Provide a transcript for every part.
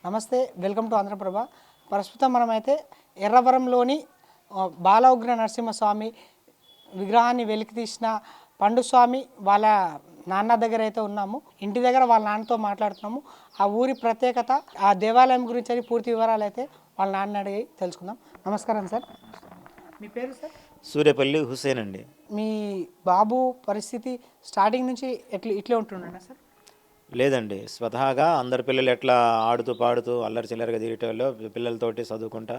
నమస్తే, welcome to Andhraprabha. ప్రస్తుతం మనమైతే ఎర్రవరంలోని బాల ఉగ్ర నరసింహస్వామి విగ్రహాన్ని వెలికి తీసిన పండుస్వామి వాళ్ళ నాన్న దగ్గర అయితే ఉన్నాము. ఇంటి దగ్గర వాళ్ళ నాన్నతో మాట్లాడుతున్నాము. ఆ ఊరి ప్రత్యేకత, ఆ దేవాలయం గురించి పూర్తి వివరాలు అయితే వాళ్ళ నాన్న అడిగి తెలుసుకుందాం. నమస్కారం సార్, మీ పేరు సార్? సూర్యపల్లి హుసేన్ అండి. మీ బాబు పరిస్థితి స్టార్టింగ్ నుంచి ఇట్లే ఉంటున్నాడా సార్? లేదండి, స్వతహాగా అందరు పిల్లలు ఎట్లా ఆడుతూ పాడుతూ అల్లరి చిల్లరగా తిరిగేటోళ్ళు, పిల్లలతోటి చదువుకుంటా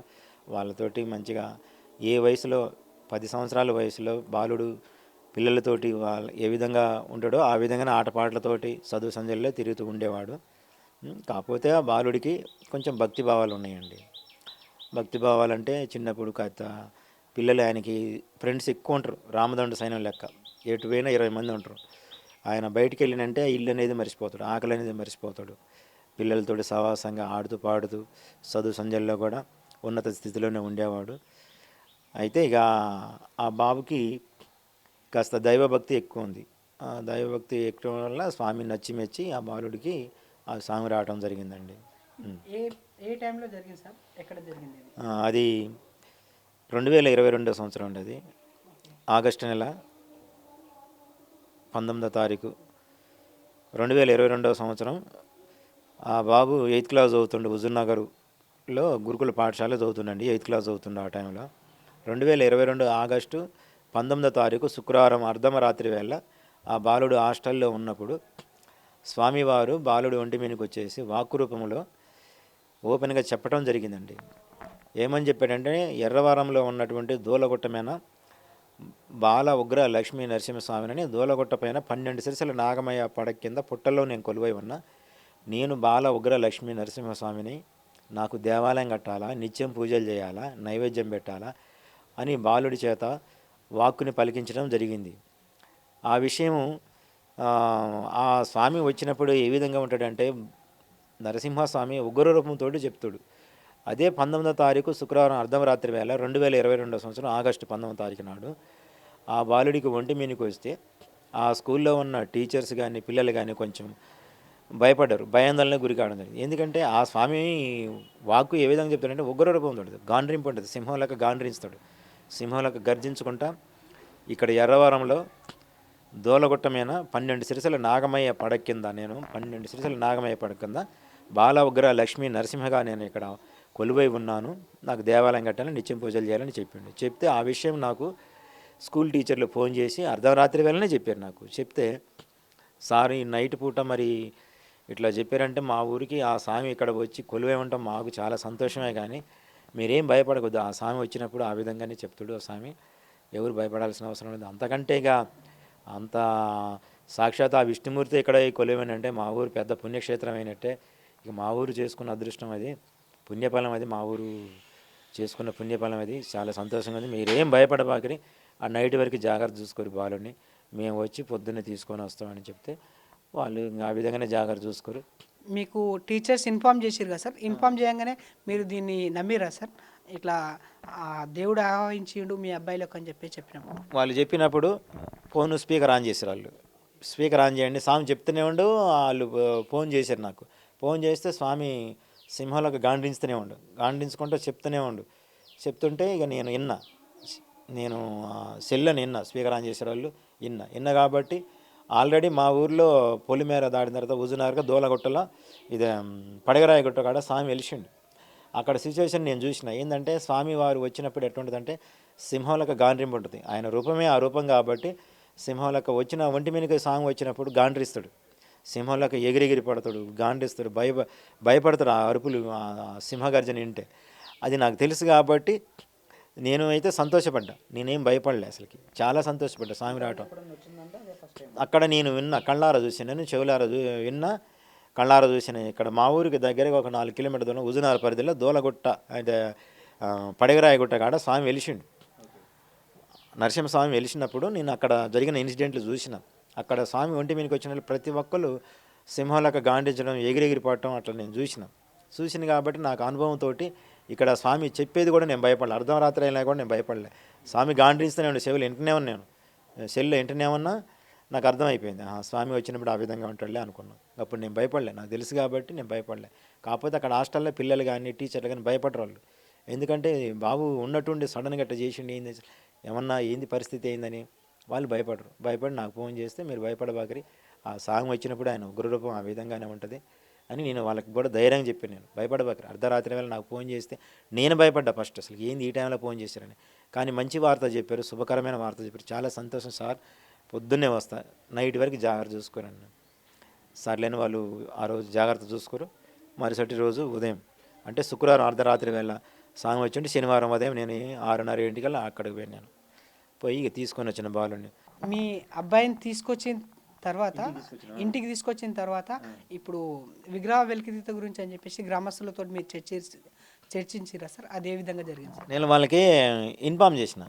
వాళ్ళతోటి మంచిగా ఏ వయసులో 10 సంవత్సరాల వయసులో బాలుడు పిల్లలతోటి వాళ్ళ ఏ విధంగా ఉంటాడో ఆ విధంగానే ఆటపాటలతోటి చదువు సంధ్యల్లో తిరుగుతూ ఉండేవాడు. కాకపోతే ఆ బాలుడికి కొంచెం భక్తి భావాలు ఉన్నాయండి. భక్తి భావాలంటే చిన్నప్పుడు పిల్లలు ఆయనకి ఫ్రెండ్స్ ఎక్కువ ఉంటారు. రామదండు సైన్యం లెక్క ఎటు పోయినా 20 మంది ఉంటారు. ఆయన బయటికి వెళ్ళినంటే ఇల్లు అనేది మర్చిపోతాడు, ఆకలి అనేది మర్చిపోతాడు. పిల్లలతోటి సహవాసంగా ఆడుతూ పాడుతూ చదువు సంధ్యల్లో కూడా ఉన్నత స్థితిలోనే ఉండేవాడు. అయితే ఇక ఆ బాబుకి కాస్త దైవభక్తి ఎక్కువ ఉంది. ఆ దైవభక్తి ఎక్కువ వల్ల స్వామి నచ్చి మెచ్చి ఆ బాలుడికి ఆ స్వామి రావటం జరిగిందండి. ఏ ఏ టైంలో జరిగింది సార్? ఎక్కడ జరిగింది? అది 2022 సంవత్సరం అండి. అది ఆగస్టు నెల 19వ తారీఖు 2022 సంవత్సరం. ఆ బాబు 8th క్లాస్ చదువుతుండే, హుజూర్నగర్లో గురుకుల పాఠశాల చదువుతుండండి. 8th క్లాస్ చదువుతుండే ఆ టైంలో. 2022 ఆగస్టు 19వ తారీఖు శుక్రవారం అర్ధమరాత్రి వేళ ఆ బాలుడు హాస్టల్లో ఉన్నప్పుడు స్వామివారు బాలుడు ఒంటి మీదకి వచ్చేసి వాక్కు రూపంలో ఓపెన్గా చెప్పడం జరిగిందండి. ఏమని చెప్పాడంటే, ఎర్రవరంలో ఉన్నటువంటి దూలగుట్టమైన బాల ఉగ్ర లక్ష్మీ నరసింహస్వామిని దూలగుట్ట పైన 12 శిరసుల నాగమయ్య పడక కింద పుట్టల్లో నేను కొలువై ఉన్నా. నేను బాల ఉగ్ర లక్ష్మీ నరసింహస్వామిని, నాకు దేవాలయం కట్టాలా, నిత్యం పూజలు చేయాలా, నైవేద్యం పెట్టాలా అని బాలుడి చేత వాక్కుని పలికించడం జరిగింది. ఆ విషయం ఆ స్వామి వచ్చినప్పుడు ఏ విధంగా ఉంటాడంటే, నరసింహస్వామి ఉగ్ర రూపంతో చెప్తాడు. అదే 19వ తారీఖు శుక్రవారం అర్ధరాత్రి వేళ 2022 సంవత్సరం ఆగస్టు 19వ తారీఖు నాడు ఆ బాలుడికి ఒంటి మీదకి వస్తే ఆ స్కూల్లో ఉన్న టీచర్స్ కానీ పిల్లలు కానీ కొంచెం భయపడ్డారు, భయాందోళనకు గురి కావడం జరిగింది. ఎందుకంటే ఆ స్వామి వాక్కు ఏ విధంగా చెప్తాడంటే ఉగ్ర రూపం ఉంటుంది, గాండ్రింపు ఉంటుంది, సింహం లెక్క గాండ్రిస్తాడు. సింహం లెక్క గర్జించుకుంటా ఇక్కడ ఎర్రవరంలో దోలగుట్ట మీద 12 శిరసుల నాగమయ్య పడక కింద, నేను 12 శిరసుల నాగమయ్య పడక కింద బాల ఉగ్ర లక్ష్మీ నరసింహగా నేను ఇక్కడ కొలువై ఉన్నాను, నాకు దేవాలయం కట్టాలని నిత్యం పూజలు చేయాలని చెప్పిండు. చెప్తే ఆ విషయం నాకు స్కూల్ టీచర్లు ఫోన్ చేసి అర్ధరాత్రి వేళనే చెప్పారు. నాకు చెప్తే, సార్ ఈ నైట్ పూట మరి ఇట్లా చెప్పారంటే మా ఊరికి ఆ స్వామి ఇక్కడ వచ్చి కొలువై ఉంటాం, మాకు చాలా సంతోషమే, కానీ మీరేం భయపడకూడదు, ఆ స్వామి వచ్చినప్పుడు ఆ విధంగానే చెప్తాడు. ఆ స్వామి ఎవరు భయపడాల్సిన అవసరం లేదు. అంతకంటే ఇక అంత సాక్షాత్ ఆ విష్ణుమూర్తి ఇక్కడ కొలువైనంటే మా ఊరు పెద్ద పుణ్యక్షేత్రం అయినట్టే. ఇక మా ఊరు చేసుకున్న అదృష్టం అది, పుణ్యఫలం అది, మా ఊరు చేసుకున్న పుణ్యఫలం అది. చాలా సంతోషంగా ఉంది, మీరేం భయపడబాకరి, ఆ నైట్ వరకు జాగ్రత్త చూసుకోరు బాలుని, మేము వచ్చి పొద్దున్నే తీసుకొని వస్తామని చెప్తే వాళ్ళు ఆ విధంగానే జాగ్రత్త చూసుకోరు. మీకు టీచర్స్ ఇన్ఫామ్ చేసిరు కదా సార్? ఇన్ఫామ్ చేయగానే మీరు దీన్ని నమ్మిరా సార్? ఇట్లా దేవుడు ఆహ్వానించిండు మీ అబ్బాయిలోకి అని చెప్పినప్పుడు వాళ్ళు చెప్పినప్పుడు ఫోన్ స్పీకర్ ఆన్ చేశారు. వాళ్ళు స్పీకర్ ఆన్ చేయండి స్వామి చెప్తూనే ఉండు. వాళ్ళు ఫోన్ చేశారు నాకు. ఫోన్ చేస్తే స్వామి సింహంలోకి గాండ్రించుతూనే ఉండు, గాండ్రించుకుంటూ చెప్తూనే ఉండు. చెప్తుంటే ఇక నేను నేను సెల్లని విన్నా, స్పీకర్ ఆన్ చేసే వాళ్ళు విన్నా కాబట్టి ఆల్రెడీ మా ఊర్లో పొలిమేర దాటిన తర్వాత హుజూర్నగర్గా దోలగుట్టలో ఇది పడగరాయి గుట్ట కాడ స్వామి వెలిసిండు. అక్కడ సిచ్యువేషన్ నేను చూసిన. ఏంటంటే స్వామి వారు వచ్చినప్పుడు ఎటువంటిదంటే సింహంలకు గాండ్రింపు ఉంటుంది, ఆయన రూపమే ఆ రూపం కాబట్టి సింహంలకు వచ్చిన ఒంటి మీదకి స్వామి వచ్చినప్పుడు గాండ్రిస్తాడు, సింహంలకు ఎగిరెగిరి పడతాడు, గాండ్రిస్తాడు, భయపడతాడు ఆ అరుపులు, సింహగర్జన వింటే. అది నాకు తెలుసు కాబట్టి నేను అయితే సంతోషపడ్డా, నేనేం భయపడలే, అసలుకి చాలా సంతోషపడ్డా స్వామి రావటం. అక్కడ నేను విన్నా, కళ్ళారా చూసాను, నేను చెవులారా విన్నా, కళ్ళారా చూసిన. ఇక్కడ మా ఊరికి దగ్గరగా ఒక 4 కిలోమీటర్ దూరం హుజూర్నగర్ పరిధిలో దోలగుట్ట అంటే పడగరాయి గుట్ట కాడ స్వామి వెలిసిండు. నరసింహస్వామి వెలిసినప్పుడు నేను అక్కడ జరిగిన ఇన్సిడెంట్లు చూసిన. అక్కడ స్వామి ఒంటి మీదకి వచ్చిన ప్రతి ఒక్కరు సింహంలాగా గాండించడం, ఎగిరెగిరి పడటం అట్లా నేను చూసిన కాబట్టి నాకు అనుభవంతో ఇక్కడ స్వామి చెప్పేది కూడా నేను భయపడలే. అర్ధరాత్రి అయినా కూడా నేను భయపడలే. స్వామి గాండ్రిస్తూనే ఉండే, చెవులు వింటూనే ఉన్నాను, సెల్లు వింటూనే ఉన్నా, నాకు అర్థమైపోయింది. స్వామి వచ్చినప్పుడు ఆ విధంగా ఉంటాడులే అనుకున్నాను. అప్పుడు నేను భయపడలే, నాకు తెలుసు కాబట్టి నేను భయపడలే. కాకపోతే అక్కడ హాస్టల్లో పిల్లలు కానీ టీచర్లు కానీ భయపడరు వాళ్ళు. ఎందుకంటే బాబు ఉన్నట్టుండి సడన్గా అట్లా చేసిండు ఏంది అసలు, ఏమన్నా ఏంది పరిస్థితి ఏందని వాళ్ళు భయపడరు. భయపడి నాకు ఫోన్ చేస్తే మీరు భయపడబాకరి, ఆ సాంగ్ వచ్చినప్పుడు ఆయన ఉగ్రరూపం ఆ విధంగానే ఉంటుంది అని నేను వాళ్ళకి కూడా ధైర్యంగా చెప్పాను. నేను భయపడబాకరి, అర్ధరాత్రి వేళ నాకు ఫోన్ చేస్తే నేను భయపడ్డా ఫస్ట్, అసలు ఏంది ఈ టైంలో ఫోన్ చేశారని. కానీ మంచి వార్త చెప్పారు, శుభకరమైన వార్త చెప్పారు. చాలా సంతోషం సార్, పొద్దున్నే వస్తా, నైట్ వరకు జాగ్రత్త చూసుకోరండి. సర్లేని వాళ్ళు ఆ రోజు జాగ్రత్త చూసుకోరు. మరుసటి రోజు ఉదయం అంటే శుక్రవారం అర్ధరాత్రి వేళ సాంగ్ వచ్చింటే శనివారం ఉదయం నేను 6:30 అక్కడికి పోయినాను. పోయి ఇక తీసుకొని వచ్చిన బాలుని. మీ అబ్బాయిని తీసుకొచ్చిన తర్వాత ఇంటికి తీసుకొచ్చిన తర్వాత ఇప్పుడు విగ్రహ వెలికితీత గురించి అని చెప్పేసి గ్రామస్తులతో మీరు చర్చించిరా సార్? అదే విధంగా జరిగింది సార్? నేను వాళ్ళకి ఇన్ఫామ్ చేసిన,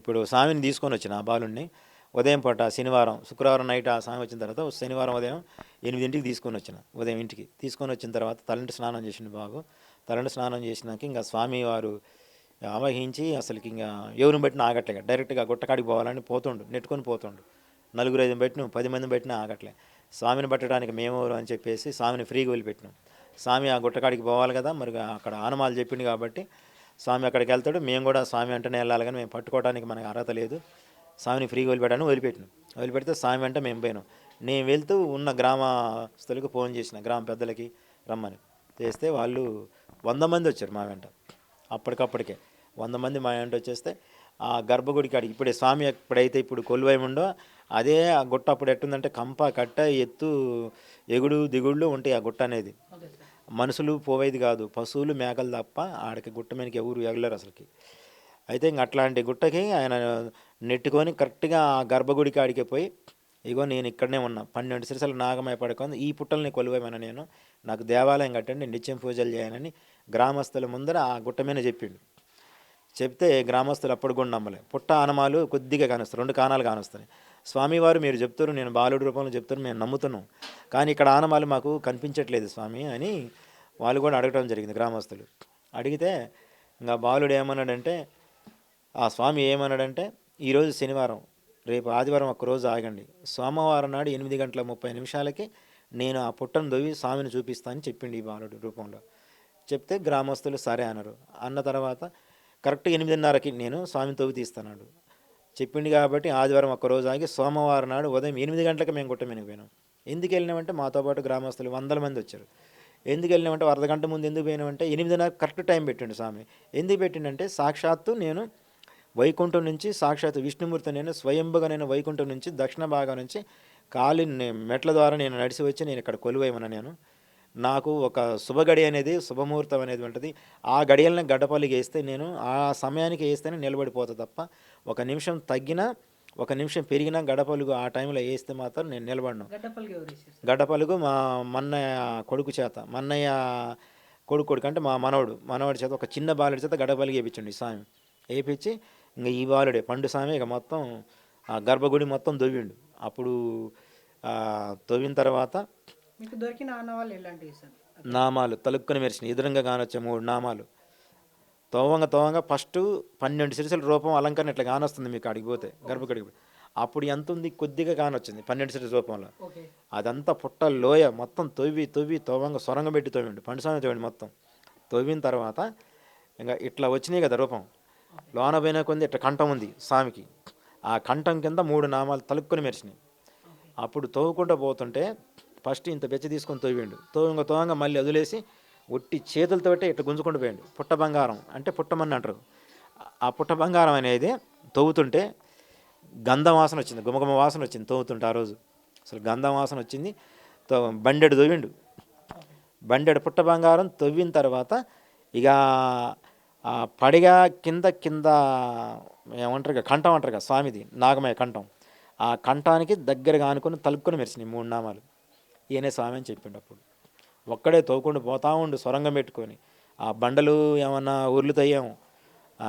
ఇప్పుడు స్వామిని తీసుకొని వచ్చిన ఆ బాలుని ఉదయం పూట శనివారం, శుక్రవారం నైట్ ఆ స్వామి వచ్చిన తర్వాత శనివారం ఉదయం 8 తీసుకొని వచ్చిన. ఉదయం ఇంటికి తీసుకొని వచ్చిన తర్వాత తలంటి స్నానం చేసిండు బాబు. తలంటి స్నానం చేసినాక ఇంకా స్వామి వారు ఆవహించి అసలుకి ఇంకా ఎవరిని బట్టిన ఆగట్లేక డైరెక్ట్గా గుట్టకాడికి పోవాలని పోతుండు, నెట్టుకొని పోతుండు. 4-5 పెట్టినాం, 10 మంది పెట్టినా ఆగట్లే. స్వామిని పట్టడానికి మేమెవరు అని చెప్పేసి స్వామిని ఫ్రీగా వదిలిపెట్టినాం. స్వామి ఆ గుట్టకాడికి పోవాలి కదా, మరి అక్కడ ఆనమాలు చెప్పింది కాబట్టి స్వామి అక్కడికి వెళ్తాడు. మేము కూడా స్వామి వెంటనే వెళ్ళాలి, కానీ మేము పట్టుకోవడానికి మనకు అర్హత లేదు. స్వామిని ఫ్రీగా వదిలిపెట్టినాం. వదిలిపెడితే స్వామి వెంట మేము పోయినాం. నేను వెళ్తూ ఉన్న గ్రామస్తులకు ఫోన్ చేసిన, గ్రామ పెద్దలకి రమ్మని చేస్తే వాళ్ళు 100 మంది వచ్చారు మా వెంట. అప్పటికప్పటికే 100 మంది మా వెంట వచ్చేస్తే ఆ గర్భగుడికి అడిగి ఇప్పుడే స్వామి ఎప్పుడైతే ఇప్పుడు కొలువై ఉండో అదే ఆ గుట్ట అప్పుడు ఎట్టుందంటే కంప కట్ట ఎత్తు ఎగుడు దిగుళ్ళు ఉంటాయి. ఆ గుట్ట అనేది మనుషులు పోవేది కాదు, పశువులు మేకలు తప్ప ఆడికి గుట్ట మీదకి ఎవరు ఎగలేరు అసలుకి. అయితే ఇంక అట్లాంటి గుట్టకి ఆయన నెట్టుకొని కరెక్ట్గా ఆ గర్భగుడికి ఆడికి పోయి, ఇగో నేను ఇక్కడనే ఉన్నా, 12 సిరసలు నాగమయ పడుకుంది, ఈ పుట్టల్ని కొలువేమన్నా నేను, నాకు దేవాలయం కట్టండి, నిత్యం పూజలు చేయాలని గ్రామస్తుల ముందర ఆ గుట్ట మీద చెప్పిండు. చెప్తే గ్రామస్తులు అప్పుడు కూడా నమ్మలే. పుట్ట ఆనమాలు కొద్దిగా కానొస్తాయి, 2 కానాలు కానొస్తాయి. స్వామివారు మీరు చెప్తారు, నేను బాలుడి రూపంలో చెప్తారు, మేము నమ్ముతున్నాం, కానీ ఇక్కడ ఆనమాలు మాకు కనిపించట్లేదు స్వామి అని వాళ్ళు కూడా అడగడం జరిగింది గ్రామస్తులు. అడిగితే ఇంకా బాలుడు ఏమన్నాడంటే, ఆ స్వామి ఏమన్నాడంటే, ఈరోజు శనివారం, రేపు ఆదివారం ఒక్కరోజు ఆగండి, సోమవారం నాడు 8:30 నేను ఆ పుట్టను దొవ్వి స్వామిని చూపిస్తానని చెప్పిండు ఈ బాలుడు రూపంలో. చెప్తే గ్రామస్తులు సరే అన్నారు. అన్న తర్వాత కరెక్ట్ 8:30కి నేను స్వామిని తవ్వి తీస్తున్నాడు చెప్పిండు కాబట్టి ఆదివారం ఒక్కరోజు ఆగి సోమవారం నాడు ఉదయం 8 మేము గుట్ట మీదకి పోయినాం. ఎందుకు వెళ్ళినామంటే మాతో పాటు గ్రామస్తులు 100 మంది వచ్చారు. ఎందుకు వెళ్ళినామంటే అర్ధగంట ముందు ఎందుకు పోయినామంటే 8:30 కరెక్ట్ టైం పెట్టిండు స్వామి. ఎందుకు పెట్టిండంటే సాక్షాత్తు నేను వైకుంఠం నుంచి, సాక్షాత్తు విష్ణుమూర్తి నేను స్వయంభుగా నేను వైకుంఠం నుంచి దక్షిణ భాగం నుంచి మెట్ల ద్వారా నేను నడిచి వచ్చి నేను ఇక్కడ కొలువైమన్నా. నాకు ఒక శుభగడి అనేది, శుభముహూర్తం అనేది ఉంటుంది. ఆ గడియలను గడ్డపల్లికి వేస్తే నేను ఆ సమయానికి వేస్తేనే నిలబడిపోతా తప్ప, 1 నిమిషం తగ్గినా 1 నిమిషం పెరిగినా గడపలుగు ఆ టైంలో వేస్తే మాత్రం నేను నిలబడను. గడ్డపలుగు మా మన్నయ్య కొడుకు చేత, మన్నయ్య కొడుకు అంటే మా మనవడి చేత, ఒక చిన్న బాలుడి చేత గడ్డపల్లికి వేయించండి స్వామి. వేయించి ఇంకా ఈ బాలుడే పండు స్వామి ఇక మొత్తం ఆ గర్భగుడి మొత్తం దొవ్విండు. అప్పుడు తవ్విన తర్వాత మీకు దొరికిన ఆనవాళ్ళు ఎలాంటివి సార్? నామాలు తలుక్కుని మెరిచినాయి, ఎదురుగా కానొచ్చే 3 నామాలు. తోవంగా ఫస్ట్ 12 సిరసల రూపం అలంకరణ ఇట్లా కానొస్తుంది మీకు అడిగి పోతే గర్భగుడికి. అప్పుడు ఎంత ఉంది, కొద్దిగా కానొచ్చింది 12 సిరసల రూపంలో. అదంతా పుట్ట లోయ మొత్తం తవ్వి తోవంగా సొరంగం పెట్టి తవ్విండు, పండుస్వామి తవ్విండు మొత్తం. తవ్విన తర్వాత ఇంకా ఇట్లా వచ్చినాయి కదా రూపం, లోన పోయిన కొంది ఇట్లా కంఠం ఉంది స్వామికి. ఆ కంఠం కింద 3 నామాలు తలుక్కుని మెరిచినాయి. అప్పుడు తవ్వుకుంటూ పోతుంటే ఫస్ట్ ఇంత బెచ్చ తీసుకొని తవ్విండు. తోవంగా మళ్ళీ వదిలేసి ఒట్టి చేతులతో ఇట్లా గుంజుకుంటూ పోయిండు. పుట్ట బంగారం అంటే పుట్టమని అంటారు. ఆ పుట్ట బంగారం అనేది తవ్వుతుంటే గంధం వాసన వచ్చింది, గుమగుమ వాసన వచ్చింది తవ్వుతుంటే. ఆ రోజు అసలు గంధం వాసన వచ్చింది. బండెడు తవ్విండు, బండెడు పుట్ట బంగారం తవ్విన తర్వాత ఇక ఆ పడిగా కింద ఏమంటారు ఇక కంఠం అంటారు కదా స్వామిది, నాగమయ కంఠం. ఆ కంఠానికి దగ్గరగా ఆనుకొని తలుపుకొని మెరిచినాయి 3 నామాలు. ఈయనే స్వామి అని చెప్పిండు. అప్పుడు ఒక్కడే తవ్వుకుంటూ పోతా ఉండు సొరంగం పెట్టుకొని. ఆ బండలు ఏమన్నా ఉర్లుతాయేమో,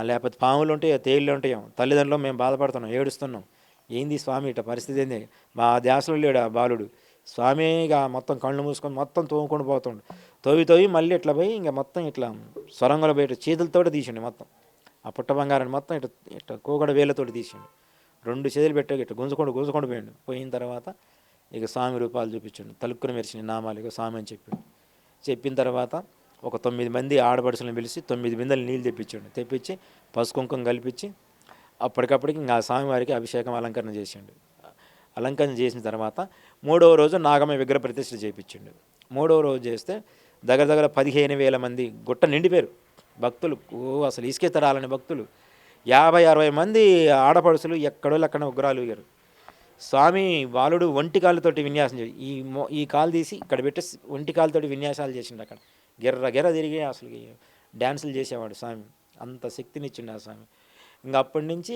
లేకపోతే పాములు ఉంటాయో, తేళ్ళు ఉంటాయేమో. తల్లిదండ్రులు మేము బాధపడుతున్నాం, ఏడుస్తున్నాం, ఏంది స్వామి ఇట్లా పరిస్థితి ఏంది. మా ధ్యాసలో లేడు ఆ బాలుడు. స్వామిగా మొత్తం కళ్ళు మూసుకొని మొత్తం తవ్వుకొని పోతుండు. తవ్వి మళ్ళీ ఇట్లా పోయి ఇంకా మొత్తం ఇట్లా సొరంగంలో బయట చేతులతో తీసిండు మొత్తం. ఆ పుట్ట బంగారాన్ని మొత్తం ఇట్లా కూగడ వేళ్ళతోటి తీసిండు. రెండు చేతులు పెట్టాక ఇట్లా గుంజుకొని పోయాడు. పోయిన తర్వాత ఇక స్వామి రూపాలు చూపించాడు. తలుక్కుని మెరిసిన నామాలు ఇక స్వామి అని చెప్పాడు. చెప్పిన తర్వాత ఒక 9 మంది ఆడపడుచులను పిలిచి 9 బిందెలు నీళ్ళు తెప్పించి పసుపు కుంకుమ కలిపించి అప్పటికప్పటికి ఇంకా స్వామివారికి అభిషేకం అలంకరణ చేసిండు. అలంకరణ చేసిన తర్వాత 3వ రోజు నాగమ్మ విగ్రహ ప్రతిష్ఠ చేయించిండు. 3వ రోజు చేస్తే దగ్గర 15,000 మంది గుట్ట నిండిపోయారు భక్తులు. అసలు ఇసుకెత్తరాలని భక్తులు 50-60 మంది ఆడపడుచులు ఎక్కడోళ్ళు ఉగ్రాలు ఊగారు. స్వామి బాలుడు ఒంటి కాళ్ళతోటి విన్యాసం చేసి ఈ కాలు తీసి ఇక్కడ పెట్టి ఒంటి కాళ్ళతోటి విన్యాసాలు చేసిండు. అక్కడ గిర్ర తిరిగి అసలు డ్యాన్సులు చేసేవాడు స్వామి. అంత శక్తినిచ్చిండు ఆ స్వామి. ఇంకా అప్పటి నుంచి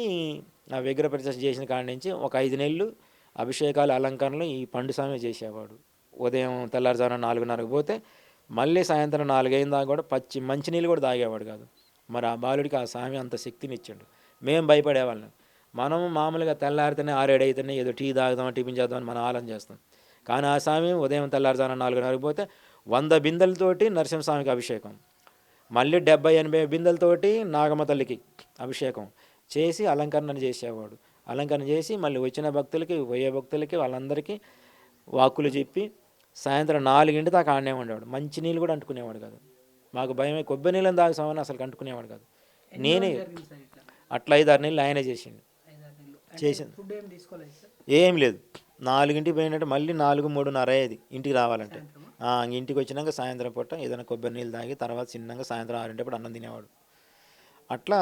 ఆ విగ్రహ ప్రతిష్ఠ చేసిన కాడి నుంచి ఒక 5 నెలలు అభిషేకాలు అలంకరణలు ఈ పండు స్వామి చేసేవాడు. ఉదయం తెల్లారుజామున 4:30కు పోతే మళ్ళీ సాయంత్రం 4 అయిన దాకా కూడా మంచినీళ్ళు కూడా తాగేవాడు కాదు. మరి ఆ బాలుడికి ఆ స్వామి అంత శక్తినిచ్చాడు. మేము భయపడేవాళ్ళం. మనం మామూలుగా తెల్లారితేనే 6-7 అయితేనే ఏదో టీ తాగుదామని టిఫిన్ చేద్దామని మనం ఆలోచన చేస్తాం. కానీ ఆ స్వామి ఉదయం తెల్లారుజామున 4:30కు పోతే 100 బిందెలతోటి నరసింహస్వామికి అభిషేకం, మళ్ళీ 70-80 బిందెలతోటి నాగమ్మ తల్లికి అభిషేకం చేసి అలంకరణ చేసేవాడు. అలంకరణ చేసి మళ్ళీ వచ్చిన భక్తులకి పోయే భక్తులకి వాళ్ళందరికీ వాక్కులు చెప్పి సాయంత్రం 4 దాకా ఆడనే ఉండేవాడు. మంచినీళ్ళు కూడా అంటుకునేవాడు కాదు. మాకు భయమే, కొబ్బరి నీళ్ళని తాగి సామని అసలు అంటుకునేవాడు కాదు. నేనే అట్లా 5-6 నెలలు ఆయనే చేసిండు. చేసింది ఏం లేదు. 4కి పోయినట్టు మళ్ళీ 4-3:30 అయ్యేది ఇంటికి రావాలంటే. ఇంటికి వచ్చినాక సాయంత్రం పూట ఏదైనా కొబ్బరి నీళ్ళు తాగి తర్వాత చిన్నగా సాయంత్రం 6 అన్నం తినేవాడు. అట్లా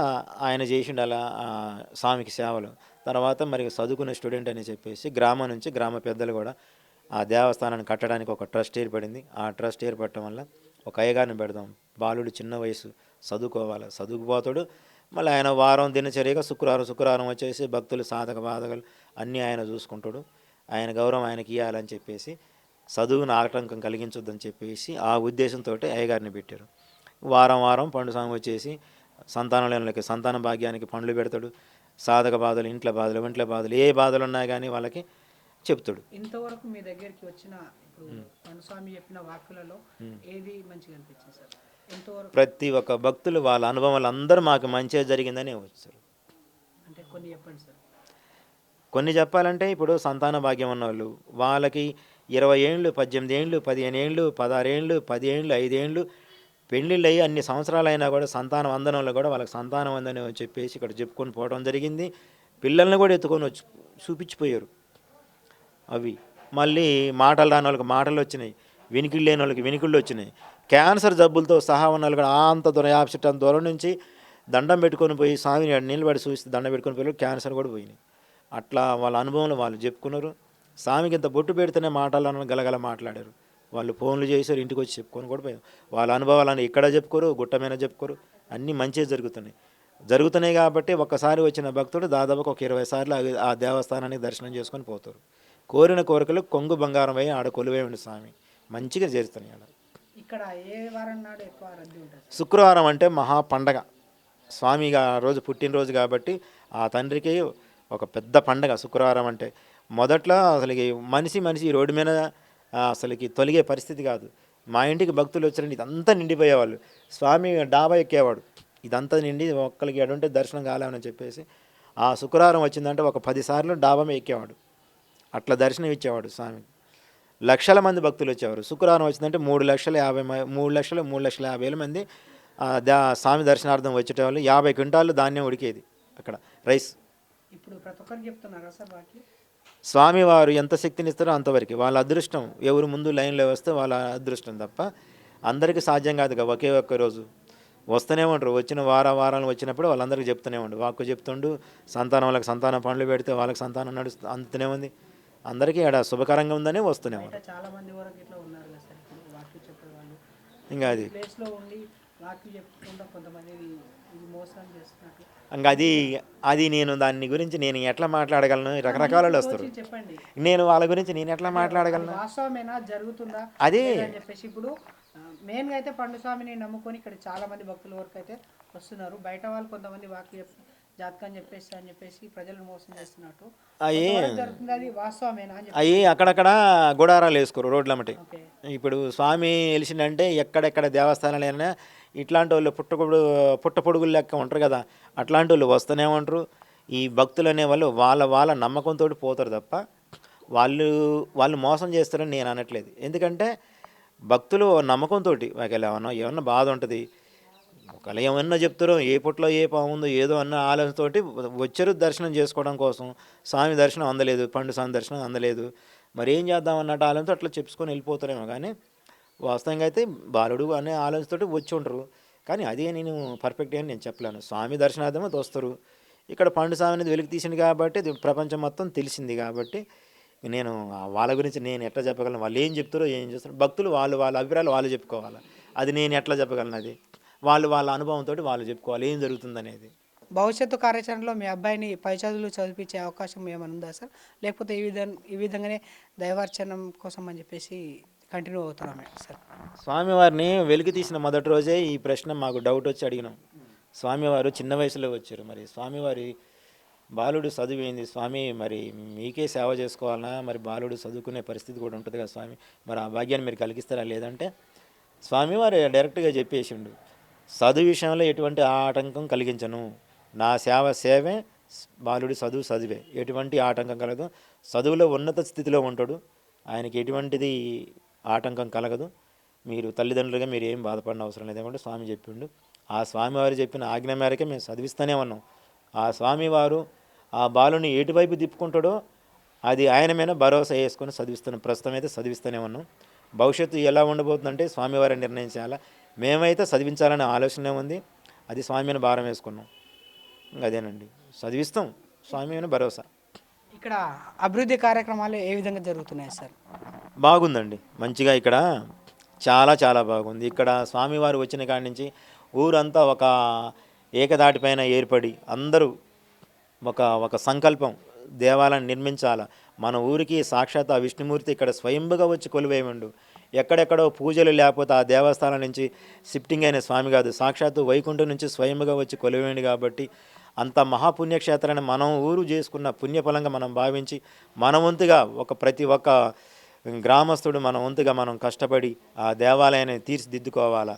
ఆయన చేసిండు అలా స్వామికి సేవలు. తర్వాత మరి చదువుకునే స్టూడెంట్ అని చెప్పేసి గ్రామం నుంచి గ్రామ పెద్దలు కూడా ఆ దేవస్థానాన్ని కట్టడానికి ఒక ట్రస్ట్ ఏర్పడింది. ఆ ట్రస్ట్ ఏర్పడటం వల్ల ఒక అయ్యగారిని పెడదాం, బాలుడు చిన్న వయసు చదువుకోవాలి, చదువుకుపోతాడు. మళ్ళీ ఆయన వారం దినచర్యగా శుక్రవారం వచ్చేసి భక్తులు సాధక బాధకలు అన్నీ ఆయన చూసుకుంటాడు. ఆయన గౌరవం ఆయనకి ఇవ్వాలని చెప్పేసి చదువును ఆటంకం కలిగించొద్దని చెప్పేసి ఆ ఉద్దేశంతో అయ్యగారిని పెట్టారు. వారం పండు స్వామి వచ్చేసి సంతానం లేని సంతాన భాగ్యానికి పండ్లు పెడతాడు. సాధక బాధలు, ఇంట్లో బాధలు ఏ బాధలు ఉన్నా కానీ వాళ్ళకి చెప్తాడు. ఇంతవరకు మీ దగ్గరికి వచ్చిన ఇప్పుడు పండుస్వామి చెప్పిన వాక్కులలో ఏది మంచిగా అనిపించింది సార్? ఇంతవరకు ప్రతి ఒక్క భక్తులు వాళ్ళ అనుభవాలు అందరూ మాకు మంచిగా జరిగిందని వచ్చారు. అంటే కొన్ని చెప్పండి సార్. కొన్ని చెప్పాలంటే ఇప్పుడు సంతాన భాగ్యం ఉన్నవాళ్ళు వాళ్ళకి 20 ఏళ్ళు, 18 ఏళ్ళు, 15 ఏళ్ళు, 16 ఏళ్ళు, 10 ఏళ్ళు, 5 ఏళ్ళు పెళ్ళిళ్ళు అయ్యి అన్ని సంవత్సరాలు అయినా కూడా సంతానం వందనంలో కూడా వాళ్ళకి సంతానం వందని చెప్పేసి ఇక్కడ చెప్పుకొని పోవడం జరిగింది. పిల్లల్ని కూడా ఎత్తుకొని వచ్చి చూపించిపోయారు. అవి మళ్ళీ మాటలు రాని వాళ్ళకి మాటలు వచ్చినాయి, వినికిళ్ళు లేని వాళ్ళకి వినికిళ్ళు వచ్చినాయి. క్యాన్సర్ జబ్బులతో సహా ఉన్న వాళ్ళు కూడా అంత దూరం 50 చెట్ల దూరం నుంచి దండం పెట్టుకొని పోయి స్వామిని నిలబడి చూస్తే దండం పెట్టుకొని పోయి క్యాన్సర్ కూడా పోయినాయి. అట్లా వాళ్ళ అనుభవంలో వాళ్ళు చెప్పుకున్నారు. స్వామికి ఇంత బొట్టు పెడితేనే మాటలను గలగల మాట్లాడారు. వాళ్ళు ఫోన్లు చేశారు, ఇంటికి వచ్చి చెప్పుకొని కూడా పోయారు. వాళ్ళ అనుభవాలను ఇక్కడ చెప్పుకోరు, గుట్టమైన చెప్పుకోరు. అన్నీ మంచిగా జరుగుతున్నాయి కాబట్టి ఒక్కసారి వచ్చిన భక్తుడు దాదాపుగా ఒక 20 సార్లు ఆ దేవస్థానానికి దర్శనం చేసుకొని పోతారు. కోరిన కోరికలు కొంగు బంగారం అయ్యి ఆడ కొలువేయండి స్వామి మంచిగా చేరుతున్నాయి. ఆడ ఇక్కడ ఏ వారం నాడు ఎక్కువ రద్దీ ఉంటుంది? శుక్రవారం అంటే మహా పండగ. స్వామిగా ఆ రోజు పుట్టినరోజు కాబట్టి ఆ తండ్రికి ఒక పెద్ద పండగ శుక్రవారం అంటే. మొదట్లో అసలుకి మనిషి రోడ్డు మీద అసలుకి తొలిగే పరిస్థితి కాదు. మా ఇంటికి భక్తులు వచ్చారంటే ఇదంతా నిండిపోయేవాళ్ళు. స్వామి డాబా ఎక్కేవాడు, ఇదంతా నిండి ఒక్కరికి ఎడుంటే దర్శనం కాలేమని చెప్పేసి ఆ శుక్రవారం వచ్చిందంటే ఒక 10 సార్లు డాబా ఎక్కేవాడు. అట్లా దర్శనం ఇచ్చేవాడు స్వామి. లక్షల మంది భక్తులు వచ్చేవారు. శుక్రవారం వచ్చిందంటే 3,50,000 మంది స్వామి దర్శనార్థం వచ్చేటవాళ్ళు. 50 క్వింటాళ్ళు ధాన్యం ఉడికేది అక్కడ, రైస్. ఇప్పుడు ప్రతి ఒక్కరికి చెప్తున్నారా సార్ బాకీ? స్వామివారు ఎంత శక్తినిస్తారో అంతవరకు వాళ్ళ అదృష్టం. ఎవరు ముందు లైన్లో వస్తే వాళ్ళ అదృష్టం తప్ప అందరికీ సాధ్యం కాదుగా. ఒకే ఒక్క రోజు వస్తూనే ఉంటారు. వచ్చిన వారాలు వచ్చినప్పుడు వాళ్ళందరికీ చెప్తూనే ఉండు, వాక్కు చెప్తుండు. వాళ్ళకి సంతానం పండ్లు పెడితే వాళ్ళకి సంతానం అందుతూనే ఉంది. అందరికీ ఆడ శుభకరంగా ఉందని వస్తూనే ఉంటారు. చాలా మంది వరకు ఇట్లా ఉన్నారు కదా సార్, ఇప్పుడు వాక్కు చెప్పేవాళ్ళు ఇంకా అది ప్లేస్లో ఉండి వాక్కు చెప్పకుండా కొంతమంది ఇది మోసం చేస్తున్నట్టు. ఇంకా అది నేను దాని గురించి నేను ఎట్లా మాట్లాడగలను? రకరకాల వస్తారు. చెప్పండి, నేను వాళ్ళ గురించి నేను ఎట్లా మాట్లాడగలను? వాస్తవమేనా, జరుగుతుందా అదే అని చెప్పేసి. ఇప్పుడు మెయిన్గా అయితే పండుస్వామిని నమ్ముకొని ఇక్కడ చాలా మంది భక్తుల వరకు అయితే వస్తున్నారు. బయట వాళ్ళు కొంతమంది వాక్య జాతకం చెప్పేసి అని చెప్పేసి ప్రజలను మోసం చేస్తున్నట్టు జరుగుతుంది. అది వాస్తవమేనా అని చెప్పి అవి అక్కడక్కడ గుడారాలు వేసుకోరు రోడ్లమ్మటి. ఇప్పుడు స్వామి వెలిసిందంటే ఎక్కడెక్కడ దేవస్థానాలైనా ఇట్లాంటి వాళ్ళు పుట్టపొడుగులు లెక్క ఉంటారు కదా, అట్లాంటి వాళ్ళు వస్తూనే ఉంటారు. ఈ భక్తులు అనేవాళ్ళు వాళ్ళ నమ్మకంతో పోతారు తప్ప వాళ్ళు వాళ్ళు మోసం చేస్తారని నేను అనట్లేదు. ఎందుకంటే భక్తులు నమ్మకంతో ఒకవేళ ఏమన్నా బాధ ఉంటుంది, ఒకవేళ ఏమన్నా చెప్తారో ఏ పుట్లో ఏ పాముందో ఏదో అన్న ఆలోచనతోటి వచ్చారు దర్శనం చేసుకోవడం కోసం. స్వామి దర్శనం అందలేదు, పండు స్వామి దర్శనం అందలేదు, మరి ఏం చేద్దాం అన్నట్టు ఆలోచనతో అట్లా చెప్పుకొని వెళ్ళిపోతారేమో. కానీ వాస్తవంగా అయితే బాలుడు అనే ఆలోచనతోటి వచ్చి ఉంటారు. కానీ అదే నేను పర్ఫెక్ట్ అని నేను చెప్పలేను. స్వామి దర్శనార్థమే వస్తారు. ఇక్కడ పండు స్వామి అనేది వెలికి తీసింది కాబట్టి అది ప్రపంచం మొత్తం తెలిసింది కాబట్టి నేను వాళ్ళ గురించి నేను ఎట్లా చెప్పగలను? వాళ్ళు ఏం చెప్తారో ఏం చేస్తారో భక్తులు వాళ్ళ అభిప్రాయాలు వాళ్ళు చెప్పుకోవాలి. అది నేను ఎట్లా చెప్పగలను? అది వాళ్ళ అనుభవంతో వాళ్ళు చెప్పుకోవాలి ఏం జరుగుతుందనేది. భవిష్యత్తు కార్యాచరణలో మీ అబ్బాయిని పై చదువులు చదివించే అవకాశం ఏమైనా ఉందా సార్? లేకపోతే ఈ విధంగానే దైవార్చనం కోసం అని చెప్పేసి కంటిన్యూ అవుతున్నామే సార్? స్వామివారిని వెలికి తీసిన మొదటి రోజే ఈ ప్రశ్న మాకు డౌట్ వచ్చి అడిగినాం. స్వామివారు చిన్న వయసులో వచ్చారు. మరి స్వామివారి బాలుడు చదివింది స్వామి, మరి మీకే సేవ చేసుకోవాలన్నా, మరి బాలుడు చదువుకునే పరిస్థితి కూడా ఉంటుంది కదా స్వామి, మరి ఆ భాగ్యాన్ని మీరు కలిగిస్తారా లేదంటే స్వామివారు డైరెక్ట్గా చెప్పేసిండు, చదువు విషయంలో ఎటువంటి ఆటంకం కలిగించను, నా సేవే, బాలుడి చదువే, ఎటువంటి ఆటంకం కలగదు, చదువులో ఉన్నత స్థితిలో ఉంటాడు, ఆయనకి ఎటువంటిది ఆటంకం కలగదు, మీరు తల్లిదండ్రులుగా మీరు ఏం బాధపడిన అవసరం లేదంటే స్వామి చెప్పిండు. ఆ స్వామివారు చెప్పిన ఆజ్ఞ మేరకే మేము చదివిస్తూనే ఉన్నాం. ఆ స్వామివారు ఆ బాలుని ఎటువైపు తిప్పుకుంటాడో అది ఆయన మీద భరోసా వేసుకొని చదివిస్తున్నాం. ప్రస్తుతం అయితే చదివిస్తూనే ఉన్నాం. భవిష్యత్తు ఎలా ఉండబోతుందంటే స్వామివారి నిర్ణయించాలా. మేమైతే చదివించాలనే ఆలోచనే ఉంది. అది స్వామి మీద భారం వేసుకున్నాం. అదేనండి, చదివిస్తాం, స్వామి మీద భరోసా. ఇక్కడ అభివృద్ధి కార్యక్రమాలు ఏ విధంగా జరుగుతున్నాయి సార్? బాగుందండి, మంచిగా ఇక్కడ చాలా బాగుంది. ఇక్కడ స్వామివారు వచ్చిన కాడి నుంచి ఊరంతా ఒక ఏకదాటిపైన ఏర్పడి అందరూ ఒక సంకల్పం, దేవాలయం నిర్మించాల, మన ఊరికి సాక్షాత్ ఆ విష్ణుమూర్తి ఇక్కడ స్వయంభుగా వచ్చి కొలువేయండు. ఎక్కడెక్కడో పూజలు లేకపోతే ఆ దేవస్థానం నుంచి షిఫ్టింగ్ అయిన స్వామి కాదు, సాక్షాత్తు వైకుంఠం నుంచి స్వయంభుగా వచ్చి కొలువేయండి. కాబట్టి అంత మహాపుణ్యక్షేత్రాన్ని మనం ఊరు చేసుకున్న పుణ్యఫలంగా మనం భావించి మన వంతుగా ప్రతి ఒక్క గ్రామస్తుడు మన వంతుగా మనం కష్టపడి ఆ దేవాలయాన్ని తీర్చిదిద్దుకోవాలా,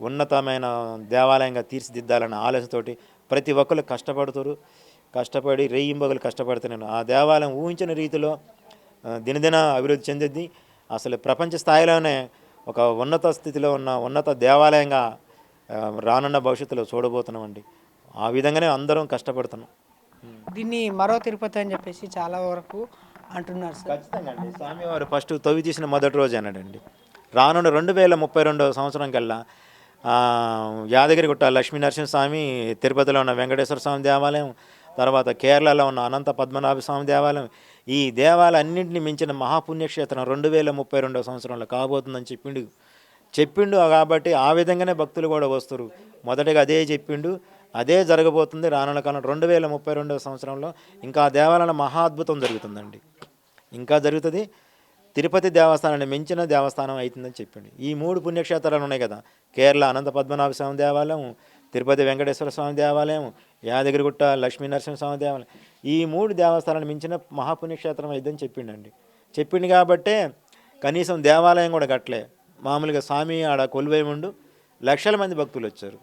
ఉన్నతమైన దేవాలయంగా తీర్చిదిద్దాలన్న ఆలోచనతోటి ప్రతి ఒక్కరు కష్టపడి రేయింబగలు కష్టపడుతున్నాను. ఆ దేవాలయం ఊహించిన రీతిలో దినదిన అభివృద్ధి చెందింది. అసలు ప్రపంచ స్థాయిలోనే ఒక ఉన్నత స్థితిలో ఉన్న ఉన్నత దేవాలయంగా రానున్న భవిష్యత్తులో చూడబోతున్నామండి. ఆ విధంగానే అందరం కష్టపడుతున్నాం. దీన్ని మరో తిరుపతి అని చెప్పేసి చాలా వరకు అంటున్నారు సార్. ఖచ్చితంగా అండి, స్వామివారు ఫస్ట్ తవ్వి తీసిన మొదటి రోజు అన్నాడండి. రానున్న 2032 సంవత్సరం కల్లా యాదగిరిగుట్ట లక్ష్మీనరసింహస్వామి, తిరుపతిలో ఉన్న వెంకటేశ్వర స్వామి దేవాలయం, తర్వాత కేరళలో ఉన్న అనంత పద్మనాభ స్వామి దేవాలయం, ఈ దేవాలయాన్నింటినీ మించిన మహాపుణ్యక్షేత్రం 2032 సంవత్సరంలో కాబోతుందని చెప్పిండు. కాబట్టి ఆ విధంగానే భక్తులు కూడా వస్తారు. మొదటగా అదే చెప్పిండు, అదే జరగబోతుంది. రానున్న కాలం 2032 సంవత్సరంలో ఇంకా ఆ దేవాలయంలో మహా అద్భుతం జరుగుతుందండి, ఇంకా జరుగుతుంది. తిరుపతి దేవస్థానాన్ని మించిన దేవస్థానం అవుతుందని చెప్పిండు. ఈ 3 పుణ్యక్షేత్రాలు ఉన్నాయి కదా, కేరళ అనంత పద్మనాభ స్వామి దేవాలయం, తిరుపతి వెంకటేశ్వర స్వామి దేవాలయం, యాదగిరిగుట్ట లక్ష్మీనరసింహస్వామి దేవాలయం, ఈ 3 దేవస్థానాన్ని మించిన మహాపుణ్యక్షేత్రం అయిద్దని చెప్పిండు. కాబట్టే కనీసం దేవాలయం కూడా కట్టలే, మామూలుగా స్వామి ఆడ కొలువై ఉండు లక్షల మంది భక్తులు వచ్చారు.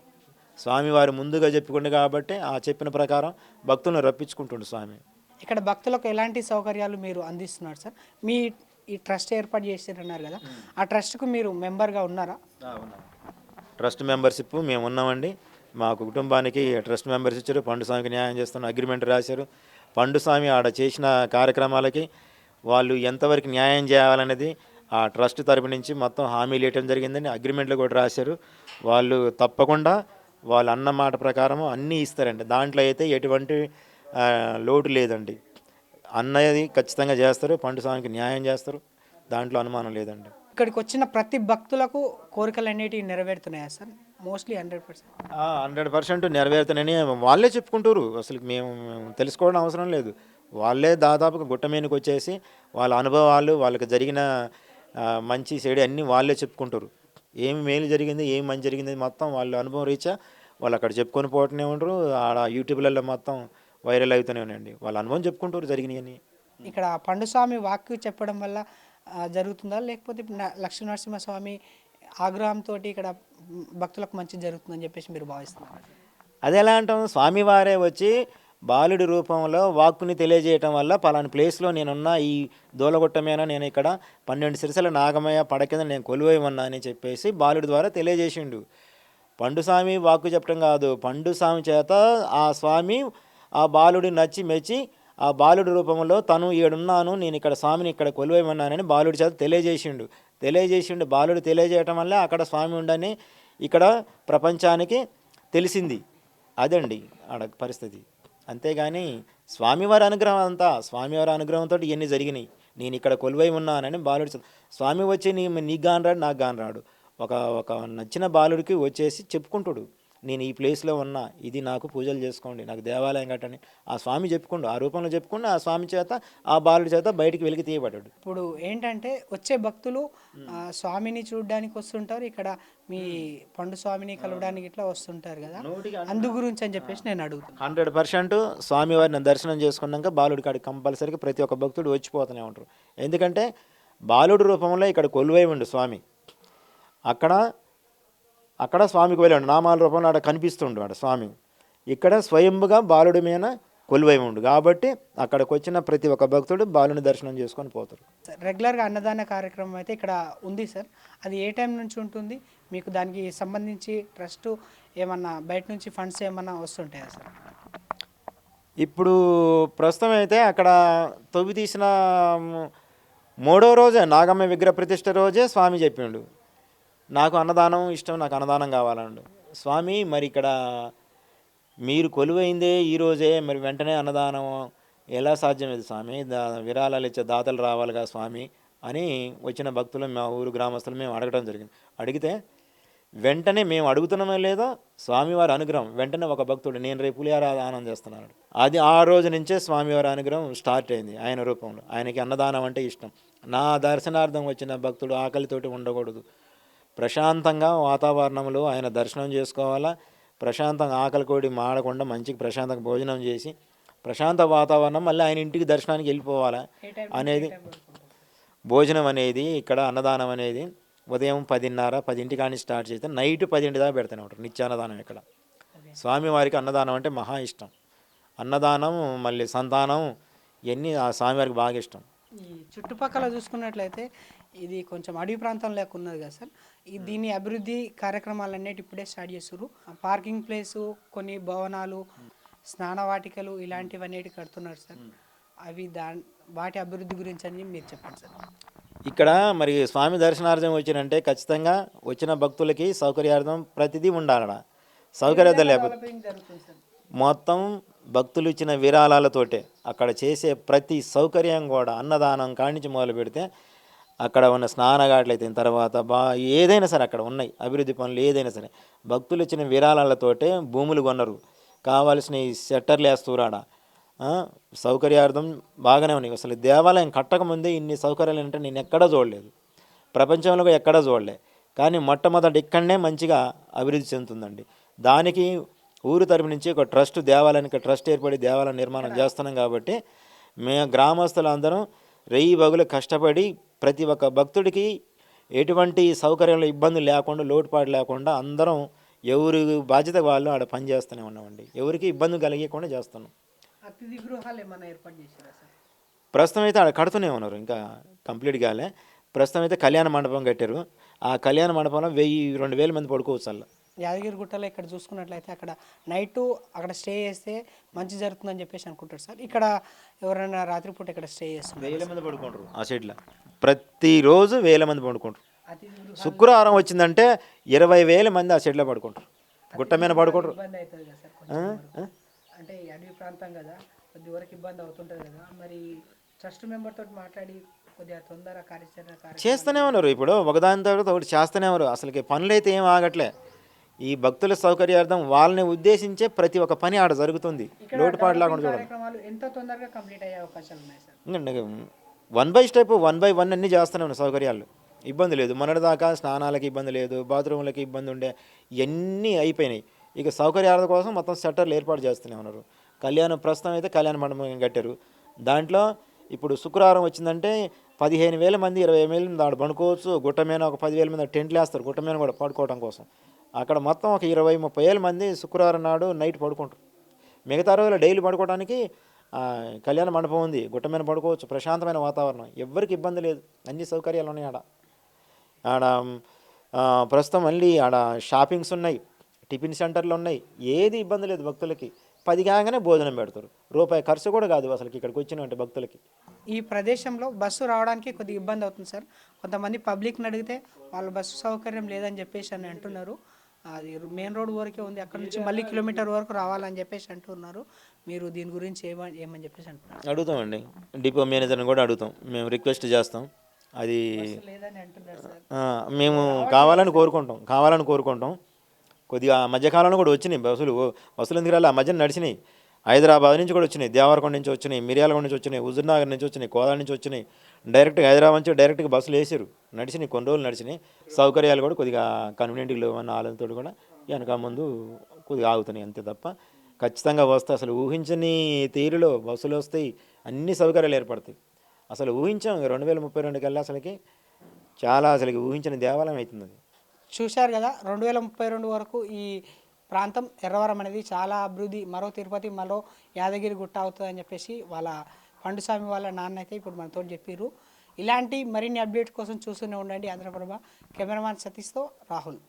స్వామివారు ముందుగా చెప్పుకుండు కాబట్టి ఆ చెప్పిన ప్రకారం భక్తులను రప్పించుకుంటుండు స్వామి. ఇక్కడ భక్తులకు ఎలాంటి సౌకర్యాలు మీరు అందిస్తున్నారు సార్? మీ ఈ ట్రస్ట్ ఏర్పాటు చేశారన్నారు కదా, ఆ ట్రస్ట్కు మీరు మెంబర్గా ఉన్నారా? ట్రస్ట్ మెంబర్షిప్ మేము ఉన్నామండి. మా కుటుంబానికి ట్రస్ట్ మెంబర్స్ ఇచ్చారు. పండు స్వామికి న్యాయం చేస్తున్న అగ్రిమెంట్ రాశారు. పండు స్వామి ఆడ చేసిన కార్యక్రమాలకి వాళ్ళు ఎంతవరకు న్యాయం చేయాలనేది ఆ ట్రస్ట్ తరపు నుంచి మొత్తం హామీలు ఇవ్వడం జరిగిందని అగ్రిమెంట్లు కూడా రాశారు. వాళ్ళు తప్పకుండా వాళ్ళు అన్న మాట ప్రకారం అన్నీ ఇస్తారండి. దాంట్లో అయితే ఎటువంటి లోటు లేదండి. అన్నది ఖచ్చితంగా చేస్తారు, పండు స్వామికి న్యాయం చేస్తారు, దాంట్లో అనుమానం లేదండి. ఇక్కడికి వచ్చిన ప్రతి భక్తులకు కోరికలు అనేటివి నెరవేరుతున్నాయా సార్? మోస్ట్లీ 100%. 100% నెరవేరుతానని వాళ్ళే చెప్పుకుంటారు. అసలు మేము తెలుసుకోవడం అవసరం లేదు. వాళ్ళే దాదాపుగా గుట్ట మీదకి వచ్చేసి వాళ్ళ అనుభవాలు, వాళ్ళకి జరిగిన మంచి చెడు అన్నీ వాళ్ళే చెప్పుకుంటారు. ఏమి మేలు జరిగింది, ఏమి మంచి జరిగింది మొత్తం వాళ్ళ అనుభవం రీత్యా వాళ్ళు అక్కడ చెప్పుకొని పోతూనే ఉంటారు. ఆడ యూట్యూబ్లలో మొత్తం వైరల్ అవుతూనే ఉన్నాయండి. వాళ్ళ అనుభవం చెప్పుకుంటారు జరిగినాయని. ఇక్కడ పండుస్వామి వాక్కు చెప్పడం వల్ల జరుగుతుందా, లేకపోతే లక్ష్మీనరసింహస్వామి ఆగ్రహంతో ఇక్కడ భక్తులకు మంచి జరుగుతుందని చెప్పేసి మీరు భావిస్తున్నారు? అది ఎలా అంటాం, స్వామివారే వచ్చి బాలుడి రూపంలో వాక్కుని తెలియజేయటం వల్ల పలాని ప్లేస్లో నేనున్నా, ఈ దూలగుట్టమేన నేను ఇక్కడ 12 సిరసల నాగమయ్య పడ కింద నేను కొలువై ఉన్నా అని చెప్పేసి బాలుడి ద్వారా తెలియజేసిండు. పండుస్వామి వాక్కు చెప్పడం కాదు, పండుస్వామి చేత ఆ స్వామి ఆ బాలుడి నచ్చి మెచ్చి ఆ బాలుడి రూపంలో తను ఈడున్నాను, నేను ఇక్కడ స్వామిని ఇక్కడ కొలువై ఉన్నానని బాలుడి చేత తెలియజేసిండు. బాలుడు తెలియజేయటం వల్ల అక్కడ స్వామి ఉండని ఇక్కడ ప్రపంచానికి తెలిసింది. అదండి ఆడ పరిస్థితి. అంతేగాని స్వామివారి అనుగ్రహం అంతా, స్వామివారి అనుగ్రహంతో ఇవన్నీ జరిగినాయి. నేను ఇక్కడ కొలువై ఉన్నానని బాలుడు స్వామి వచ్చి నీకు గాని రాడు, నాకు గాని రాడు. ఒక ఒక నచ్చిన బాలుడికి వచ్చేసి చెప్పుకుంటాడు, నేను ఈ ప్లేస్లో ఉన్నా, ఇది నాకు పూజలు చేసుకోండి, నాకు దేవాలయం కట్టండి. ఆ స్వామి చెప్పుకుండు, ఆ రూపంలో చెప్పుకుండు, ఆ స్వామి చేత ఆ బాలుడి చేత బయటికి వెలికి తీయబడ్డాడు. ఇప్పుడు ఏంటంటే వచ్చే భక్తులు స్వామిని చూడడానికి వస్తుంటారు, ఇక్కడ మీ పండు స్వామిని కలవడానికి ఇట్లా వస్తుంటారు కదా, అందు గురించి అని చెప్పేసి నేను అడుగుతాను. 100% స్వామివారిని దర్శనం చేసుకున్నాక బాలుడి కాడికి కంపల్సరీగా ప్రతి ఒక్క భక్తుడు వచ్చిపోతూనే ఉంటారు. ఎందుకంటే బాలుడి రూపంలో ఇక్కడ కొలువై ఉండు స్వామి, అక్కడ స్వామికి వెళ్ళాడు, నామాల రూపంలో అక్కడ కనిపిస్తుండు ఆడ స్వామి. ఇక్కడ స్వయంగా బాలుడి మీద కొలువై ఉండు కాబట్టి అక్కడికి వచ్చిన ప్రతి ఒక్క భక్తుడు బాలుని దర్శనం చేసుకొని పోతారు. రెగ్యులర్గా అన్నదాన కార్యక్రమం అయితే ఇక్కడ ఉంది సార్, అది ఏ టైం నుంచి ఉంటుంది? మీకు దానికి సంబంధించి ట్రస్ట్ ఏమన్నా బయట నుంచి ఫండ్స్ ఏమన్నా వస్తుంటాయా సార్? ఇప్పుడు ప్రస్తుతం అయితే అక్కడ తవ్వి తీసిన 3వ రోజే నాగమ్మ విగ్రహ ప్రతిష్ఠ రోజే స్వామి చెప్పిండు, నాకు అన్నదానం ఇష్టం, నాకు అన్నదానం కావాలండు. స్వామి మరి ఇక్కడ మీరు కొలువైందే ఈరోజే, మరి వెంటనే అన్నదానం ఎలా సాధ్యమేది స్వామి, విరాళాలు ఇచ్చే దాతలు రావాలిగా స్వామి అని వచ్చిన భక్తులు, మా ఊరు గ్రామస్తులు మేము అడగడం జరిగింది. అడిగితే వెంటనే మేము అడుగుతున్నామో లేదో స్వామివారి అనుగ్రహం వెంటనే ఒక భక్తుడు, నేను రేపు పులిహార దానం చేస్తున్నాడు, అది ఆ రోజు నుంచే స్వామివారి అనుగ్రహం స్టార్ట్ అయింది ఆయన రూపంలో. ఆయనకి అన్నదానం అంటే ఇష్టం. నా దర్శనార్థం వచ్చిన భక్తుడు ఆకలితోటి ఉండకూడదు, ప్రశాంతంగా వాతావరణంలో ఆయన దర్శనం చేసుకోవాలా, ప్రశాంతంగా ఆకలి కోడి మాడకుండా మంచిగా ప్రశాంతంగా భోజనం చేసి ప్రశాంత వాతావరణం మళ్ళీ ఆయన ఇంటికి దర్శనానికి వెళ్ళిపోవాలా అనేది భోజనం అనేది, ఇక్కడ అన్నదానం అనేది ఉదయం 10:30, 10 కానీ స్టార్ట్ చేస్తే నైట్ 10 దాకా పెడుతూనే ఉంటారు నిత్యాన్నదానం. ఇక్కడ స్వామివారికి అన్నదానం అంటే మహా ఇష్టం. అన్నదానం మళ్ళీ సంతానం ఇవన్నీ ఆ స్వామివారికి బాగా ఇష్టం. ఈ చుట్టుపక్కల చూసుకున్నట్లయితే ఇది కొంచెం అడవి ప్రాంతం లేక ఉన్నది కదా సార్, దీని అభివృద్ధి కార్యక్రమాలన్నిటి ఇప్పుడే స్టార్ట్ చేస్తారు. పార్కింగ్ ప్లేసు, కొన్ని భవనాలు, స్నాన వాటికలు ఇలాంటివన్నీ కడుతున్నారు సార్. అవి వాటి అభివృద్ధి గురించి అని మీరు చెప్పండి సార్. ఇక్కడ మరి స్వామి దర్శనార్థం వచ్చినంటే ఖచ్చితంగా వచ్చిన భక్తులకి సౌకర్యార్థం ప్రతిదీ ఉండాలడ. సౌకర్యార్థం లేకపోతే మొత్తం భక్తులు ఇచ్చిన విరాళాలతోటే అక్కడ చేసే ప్రతి సౌకర్యం కూడా, అన్నదానం కానించి మొదలు పెడితే అక్కడ ఉన్న స్నానఘాట్లయితే తర్వాత ఏదైనా సరే అక్కడ ఉన్నాయి అభివృద్ధి పనులు ఏదైనా సరే భక్తులు ఇచ్చిన విరాళాలతోటే భూములు కొన్నారు, కావాల్సిన ఈ సెట్టర్లు వేస్తురాడ, సౌకర్యార్థం బాగానే ఉన్నాయి. అసలు దేవాలయం కట్టకముందే ఇన్ని సౌకర్యాలు అంటే నేను ఎక్కడా చూడలేదు, ప్రపంచంలో ఎక్కడా చూడలే. కానీ మొట్టమొదటి ఇక్కడనే మంచిగా అభివృద్ధి చెందుతుందండి. దానికి ఊరు తరపు నుంచి ఒక ట్రస్ట్, దేవాలయానికి ట్రస్ట్ ఏర్పడి దేవాలయం నిర్మాణం చేస్తున్నాం కాబట్టి మేము గ్రామస్తులందరం రెయ్యి బగులు కష్టపడి ప్రతి ఒక్క భక్తుడికి ఎటువంటి సౌకర్యంలో ఇబ్బందులు లేకుండా, లోటుపాటు లేకుండా అందరం ఎవరి బాధ్యత వాళ్ళు ఆడ పని చేస్తూనే ఉన్నామండి. ఎవరికి ఇబ్బంది కలిగకుండా చేస్తున్నాం. అతిథి గృహాలు ఏమైనా ఏర్పాటు చేశారా సార్? ప్రస్తుతం అయితే ఆడ కడుతూనే ఉన్నారు, ఇంకా కంప్లీట్ కాలే. ప్రస్తుతం అయితే కళ్యాణ మండపం కట్టారు. ఆ కళ్యాణ మండపంలో 1000-2000 మంది పడుకోవచ్చు. అలా యాదగిరి గుట్టలో ఇక్కడ చూసుకున్నట్లయితే అక్కడ నైట్ అక్కడ స్టే చేస్తే మంచి జరుగుతుందని చెప్పేసి అనుకుంటారు సార్. ఇక్కడ ఎవరైనా రాత్రిపూట ఇక్కడ స్టే చేస్తారు, 1000 మంది పడుకుంటారు ఆ సైడ్లో. ప్రతిరోజు 1000 మంది పడుకుంటారు. శుక్రవారం వచ్చిందంటే 20,000 మంది ఆ సైడ్లో పడుకుంటారు, గుట్ట మీద పడుకుంటారు. ఇబ్బంది అవుతుంది కదా సార్ కొంచెం, అంటే అడవి ప్రాంతం కదా, కొద్ది వరకు ఇబ్బంది అవుతుంటుంది కదా, మరి ట్రస్ట్ మెంబర్ తోటి మాట్లాడి కొద్దిగా తొందర కార్యాచరణ చేస్తూనే ఉన్నారు. ఇప్పుడు ఒకదాని తర్వాత ఒకటి చేస్తూనే ఉన్నారు. అసలుకి పనులు అయితే ఏం ఆగట్లే. ఈ భక్తుల సౌకర్యార్థం వాళ్ళని ఉద్దేశించే ప్రతి ఒక్క పని ఆడ జరుగుతుంది, లోటుపాటు లేకుండా చూడాలి. ఎంత తొందరగా కంప్లీట్ అయ్యే అవకాశాలు ఉన్నాయి సార్? 1 by 1 అన్నీ చేస్తూనే ఉన్నాయి సౌకర్యాలు, ఇబ్బంది లేదు. మొన్నటిదాకా స్నానాలకి ఇబ్బంది లేదు, బాత్రూమ్లకి ఇబ్బంది ఉండే, ఇవన్నీ అయిపోయినాయి. ఇక సౌకర్యాల కోసం మొత్తం సెటర్లు ఏర్పాటు చేస్తూనే ఉన్నారు. ప్రస్తుతం అయితే కళ్యాణ మండపం కట్టారు. దాంట్లో ఇప్పుడు శుక్రవారం వచ్చిందంటే 15,000 మంది 20,000 మంది ఆడ పడుకోవచ్చు. గుట్ట మీద ఒక 10,000 మంది టెంట్లు వేస్తారు, గుట్ట మీద కూడా పడుకోవడం కోసం. అక్కడ మొత్తం ఒక 20-30,000 మంది శుక్రవారం నాడు నైట్ పడుకుంటారు. మిగతా రోజులు డైలీ పడుకోవడానికి కళ్యాణ మండపం ఉంది, గుట్ట మీద పడుకోవచ్చు, ప్రశాంతమైన వాతావరణం, ఎవ్వరికి ఇబ్బంది లేదు, అన్ని సౌకర్యాలు ఉన్నాయి ఆడ. ఆడ ప్రస్తుతం మళ్ళీ ఆడ షాపింగ్స్ ఉన్నాయి, టిఫిన్ సెంటర్లు ఉన్నాయి, ఏది ఇబ్బంది లేదు భక్తులకి. 10 కాగానే భోజనం పెడతారు, రూపాయి ఖర్చు కూడా కాదు అసలుకి ఇక్కడికి వచ్చినటువంటి భక్తులకి. ఈ ప్రదేశంలో బస్సు రావడానికి కొద్దిగా ఇబ్బంది అవుతుంది సార్. కొంతమంది పబ్లిక్ని అడిగితే వాళ్ళు బస్సు సౌకర్యం లేదని చెప్పేసి అని అంటున్నారు. అది మెయిన్ రోడ్ వరకే ఉంది, అక్కడ నుంచి మళ్ళీ కిలోమీటర్ వరకు రావాలని చెప్పేసి అంటున్నారు. మీరు దీని గురించి ఏమని చెప్పేసి అంటున్నారు? అడుగుతామండి, డిపో మేనేజర్ని కూడా అడుగుతాం, మేము రిక్వెస్ట్ చేస్తాం. అది లేదని అంటున్నారు సార్. మేము కావాలని కోరుకుంటాం. కొద్దిగా మధ్యకాలంలో కూడా వచ్చినాయి బస్సులు ఎందుకు రాలి, ఆ మధ్యన నడిచినాయి. హైదరాబాద్ నుంచి కూడా వచ్చినాయి, దేవరకొండ నుంచి వచ్చినాయి, మిర్యాలగూడ నుంచి వచ్చినాయి, హుజూర్నగర్ నుంచి వచ్చినాయి, కోదాడ నుంచి వచ్చినాయి. డైరెక్ట్గా హైదరాబాద్ నుంచి డైరెక్ట్గా బస్సులు వేసారు, నడిచినాయి, కొన్ని రోజులు నడిచినాయి. సౌకర్యాలు కూడా కొద్దిగా కన్వీనియంట్గా లేవన్న ఆలోచనతో కూడా వెనక ముందు కొద్దిగా ఆగుతున్నాయి, అంతే తప్ప ఖచ్చితంగా వస్తే అసలు ఊహించని తీరులో బస్సులు వస్తాయి, అన్ని సౌకర్యాలు ఏర్పడతాయి. అసలు ఊహించాం 2032 కల్లా అసలుకి చాలా అసలుకి ఊహించని దేవాలయం అవుతుంది అది. చూశారు కదా, 2032 వరకు ఈ ప్రాంతం ఎర్రవరం అనేది చాలా అభివృద్ధి, మరో తిరుపతి మరో యాదగిరి గుట్ట అవుతుందని చెప్పేసి వాళ్ళ పండుస్వామి వాళ్ళ నాన్న అయితే ఇప్పుడు మనతో చెప్పారు. ఇలాంటి మరిన్ని అప్డేట్స్ కోసం చూస్తూనే ఉండండి ఆంధ్రప్రభ. కెమెరామాన్ సతీష్తో రాహుల్.